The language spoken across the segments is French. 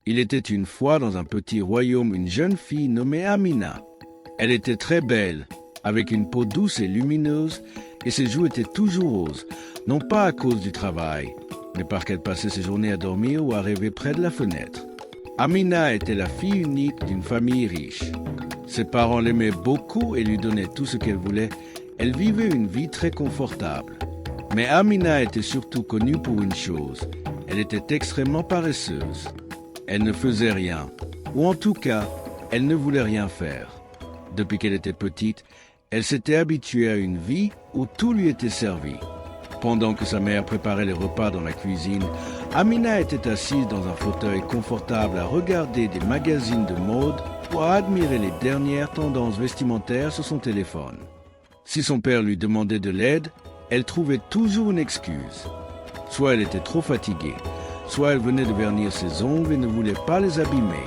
Il était une fois dans un petit royaume une jeune fille nommée Amina. Elle était très belle, avec une peau douce et lumineuse, et ses joues étaient toujours roses, non pas à cause du travail, mais parce qu'elle passait ses journées à dormir ou à rêver près de la fenêtre. Amina était la fille unique d'une famille riche. Ses parents l'aimaient beaucoup et lui donnaient tout ce qu'elle voulait. Elle vivait une vie très confortable. Mais Amina était surtout connue pour une chose. Elle était extrêmement paresseuse. Elle ne faisait rien, ou en tout cas, elle ne voulait rien faire. Depuis qu'elle était petite, elle s'était habituée à une vie où tout lui était servi. Pendant que sa mère préparait les repas dans la cuisine, Amina était assise dans un fauteuil confortable à regarder des magazines de mode ou à admirer les dernières tendances vestimentaires sur son téléphone. Si son père lui demandait de l'aide, elle trouvait toujours une excuse. Soit elle était trop fatiguée, soit elle venait de vernir ses ongles et ne voulait pas les abîmer.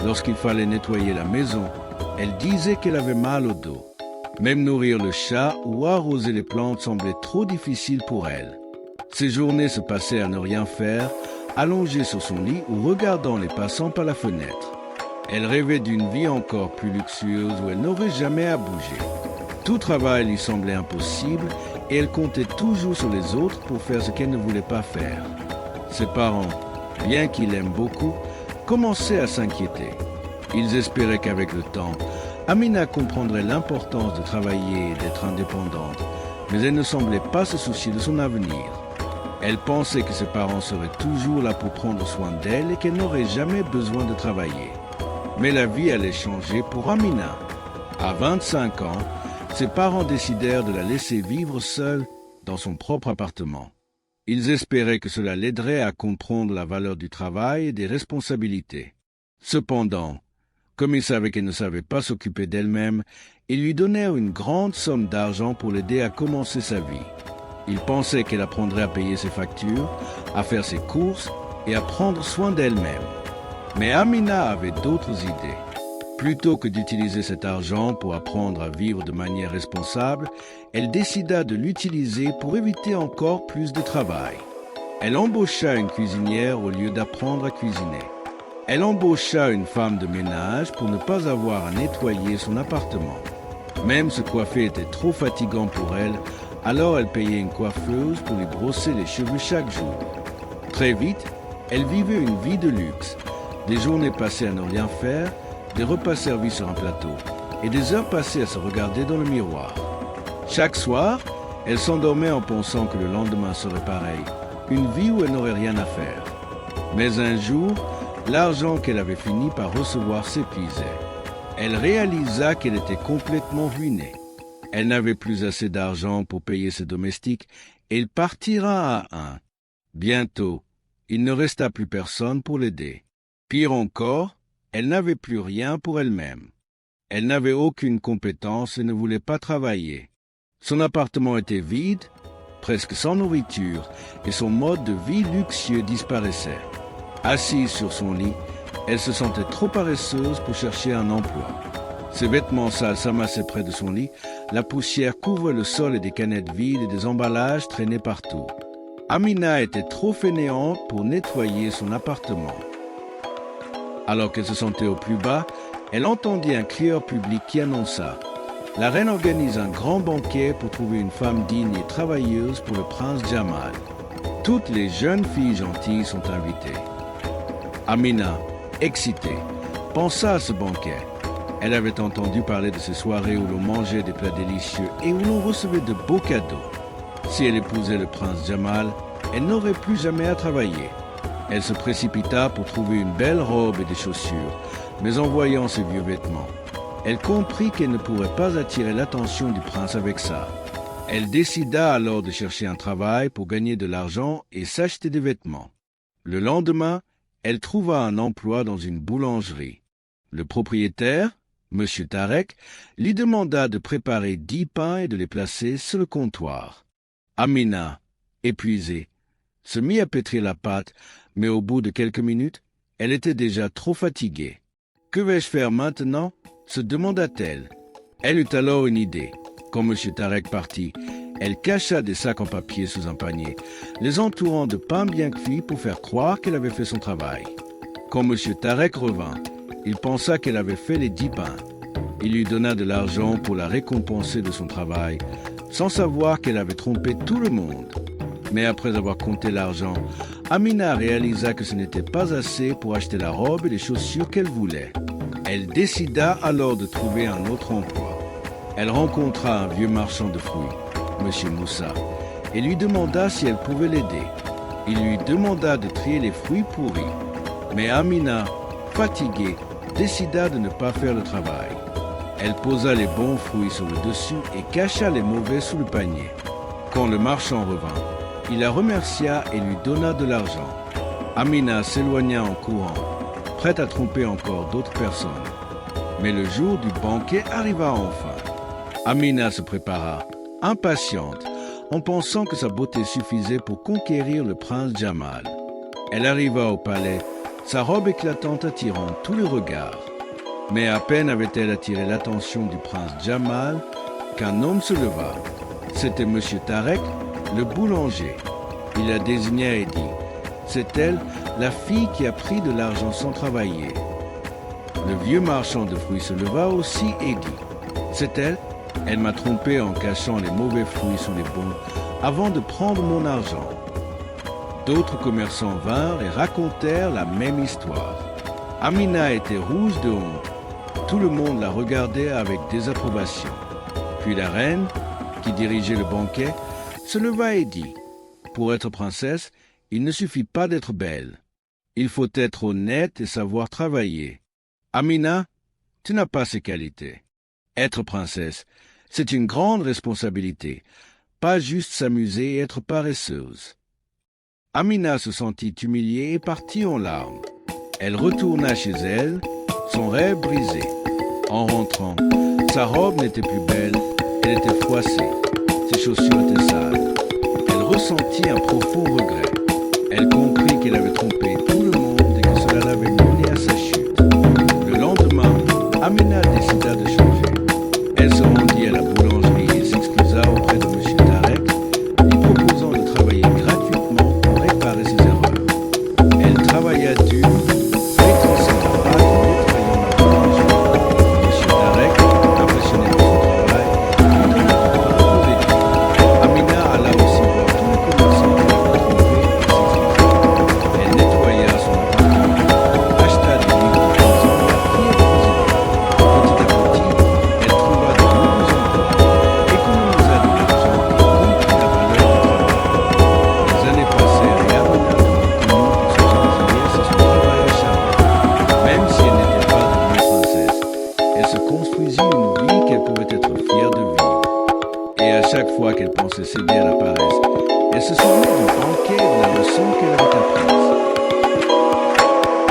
Lorsqu'il fallait nettoyer la maison, elle disait qu'elle avait mal au dos. Même nourrir le chat ou arroser les plantes semblait trop difficile pour elle. Ses journées se passaient à ne rien faire, allongée sur son lit ou regardant les passants par la fenêtre. Elle rêvait d'une vie encore plus luxueuse où elle n'aurait jamais à bouger. Tout travail lui semblait impossible et elle comptait toujours sur les autres pour faire ce qu'elle ne voulait pas faire. Ses parents, bien qu'ils l'aiment beaucoup, commençaient à s'inquiéter. Ils espéraient qu'avec le temps, Amina comprendrait l'importance de travailler et d'être indépendante, mais elle ne semblait pas se soucier de son avenir. Elle pensait que ses parents seraient toujours là pour prendre soin d'elle et qu'elle n'aurait jamais besoin de travailler. Mais la vie allait changer pour Amina. À 25 ans, ses parents décidèrent de la laisser vivre seule dans son propre appartement. Ils espéraient que cela l'aiderait à comprendre la valeur du travail et des responsabilités. Cependant, comme ils savaient qu'elle ne savait pas s'occuper d'elle-même, ils lui donnèrent une grande somme d'argent pour l'aider à commencer sa vie. Ils pensaient qu'elle apprendrait à payer ses factures, à faire ses courses et à prendre soin d'elle-même. Mais Amina avait d'autres idées. Plutôt que d'utiliser cet argent pour apprendre à vivre de manière responsable, elle décida de l'utiliser pour éviter encore plus de travail. Elle embaucha une cuisinière au lieu d'apprendre à cuisiner. Elle embaucha une femme de ménage pour ne pas avoir à nettoyer son appartement. Même se coiffer était trop fatigant pour elle, alors elle payait une coiffeuse pour lui brosser les cheveux chaque jour. Très vite, elle vivait une vie de luxe, des journées passées à ne rien faire, des repas servis sur un plateau et des heures passées à se regarder dans le miroir. Chaque soir, elle s'endormait en pensant que le lendemain serait pareil, une vie où elle n'aurait rien à faire. Mais un jour, l'argent qu'elle avait fini par recevoir s'épuisait. Elle réalisa qu'elle était complètement ruinée. Elle n'avait plus assez d'argent pour payer ses domestiques et il partira à un. Bientôt, il ne resta plus personne pour l'aider. Pire encore, elle n'avait plus rien pour elle-même. Elle n'avait aucune compétence et ne voulait pas travailler. Son appartement était vide, presque sans nourriture, et son mode de vie luxueux disparaissait. Assise sur son lit, elle se sentait trop paresseuse pour chercher un emploi. Ses vêtements sales s'amassaient près de son lit, la poussière couvrait le sol et des canettes vides et des emballages traînaient partout. Amina était trop fainéante pour nettoyer son appartement. Alors qu'elle se sentait au plus bas, elle entendit un crieur public qui annonça « La reine organise un grand banquet pour trouver une femme digne et travailleuse pour le prince Jamal. Toutes les jeunes filles gentilles sont invitées. » Amina, excitée, pensa à ce banquet. Elle avait entendu parler de ces soirées où l'on mangeait des plats délicieux et où l'on recevait de beaux cadeaux. Si elle épousait le prince Jamal, elle n'aurait plus jamais à travailler. Elle se précipita pour trouver une belle robe et des chaussures, mais en voyant ses vieux vêtements, elle comprit qu'elle ne pourrait pas attirer l'attention du prince avec ça. Elle décida alors de chercher un travail pour gagner de l'argent et s'acheter des vêtements. Le lendemain, elle trouva un emploi dans une boulangerie. Le propriétaire, M. Tarek, lui demanda de préparer 10 pains et de les placer sur le comptoir. Amina, épuisée, se mit à pétrir la pâte, mais au bout de quelques minutes, elle était déjà trop fatiguée. « Que vais-je faire maintenant ?» se demanda-t-elle. Elle eut alors une idée. Quand M. Tarek partit, elle cacha des sacs en papier sous un panier, les entourant de pain bien cuit pour faire croire qu'elle avait fait son travail. Quand M. Tarek revint, il pensa qu'elle avait fait les 10 pains. Il lui donna de l'argent pour la récompenser de son travail, sans savoir qu'elle avait trompé tout le monde. Mais après avoir compté l'argent, Amina réalisa que ce n'était pas assez pour acheter la robe et les chaussures qu'elle voulait. Elle décida alors de trouver un autre emploi. Elle rencontra un vieux marchand de fruits, M. Moussa, et lui demanda si elle pouvait l'aider. Il lui demanda de trier les fruits pourris. Mais Amina, fatiguée, décida de ne pas faire le travail. Elle posa les bons fruits sur le dessus et cacha les mauvais sous le panier. Quand le marchand revint, il la remercia et lui donna de l'argent. Amina s'éloigna en courant, prête à tromper encore d'autres personnes. Mais le jour du banquet arriva enfin. Amina se prépara, impatiente, en pensant que sa beauté suffisait pour conquérir le prince Jamal. Elle arriva au palais, sa robe éclatante attirant tous les regards. Mais à peine avait-elle attiré l'attention du prince Jamal qu'un homme se leva. C'était M. Tarek, le boulanger. Il la désigna et dit « C'est elle, la fille qui a pris de l'argent sans travailler. » Le vieux marchand de fruits se leva aussi et dit « C'est elle, elle m'a trompé en cachant les mauvais fruits sous les bons avant de prendre mon argent. » D'autres commerçants vinrent et racontèrent la même histoire. Amina était rouge de honte. Tout le monde la regardait avec désapprobation. Puis la reine, qui dirigeait le banquet, se leva et dit « Pour être princesse, il ne suffit pas d'être belle. Il faut être honnête et savoir travailler. Amina, tu n'as pas ces qualités. Être princesse, c'est une grande responsabilité, pas juste s'amuser et être paresseuse. » Amina se sentit humiliée et partit en larmes. Elle retourna chez elle, son rêve brisé. En rentrant, sa robe n'était plus belle, elle était froissée, ses chaussures étaient sales. Elle ressentit un profond regret. Elle comprit qu'elle avait trompé tout le monde et que cela l'avait menée à sa chute. Le lendemain, Amina décida de changer. Elle se rendit à la boulangerie et s'excusa auprès de M. Tarek, lui proposant de travailler gratuitement pour réparer ses erreurs. Elle travailla dur, étant pas de nettoyant la boulangerie. M. Tarek, impressionné de son travail, lui donna du pain pour l'aider. Amina alla aussi voir tous les commerçants qu'elle avait trompés et s'excusa. Elle nettoya son appartement, acheta des livres de cuisine et apprit à cuisiner. Petit à petit, elle trouva de nouveaux emplois, économisa de l'argent et comprit la valeur du travail. Les années passèrent et Amina devint connue pour sa gentillesse et son travail acharné. Même si elle n'était pas devenue princesse, elle se construisit une vie qu'elle pouvait être fière de vivre. Et à chaque fois qu'elle pensait céder à la paresse, elle se souvenait du banquet et de la leçon qu'elle avait apprise.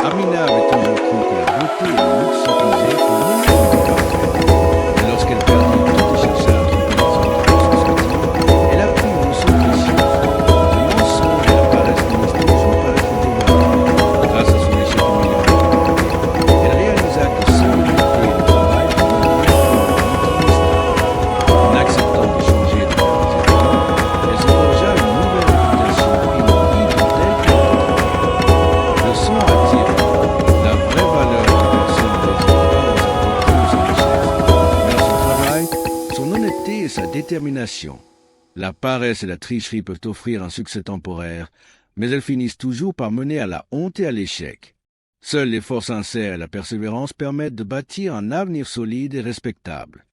Amina avait toujours cru que la beauté et le luxe suffisaient pour mener une vie parfaite. Mais lorsqu'elle perdit tout et chercha à tromper les autres pour s'en sortir, elle apprit une leçon précieuse. Le mensonge et la paresse finissent toujours par être dévoilés. Grâce à son échec humiliant, elle réalisa que seule l'unité et le travail pouvaient lui mettre une vie stable. En acceptant de changer et de faire des efforts, elle se forgea une nouvelle réputation et une vie dont elle pouvait travailler. Leçon à tirer. La vraie valeur d'une personne ne réside pas dans sa beauté ou sa richesse, mais dans son travail, son honnêteté et sa détermination. La paresse et la tricherie peuvent offrir un succès temporaire, mais elles finissent toujours par mener à la honte et à l'échec. Seuls l'effort sincère et la persévérance permettent de bâtir un avenir solide et respectable.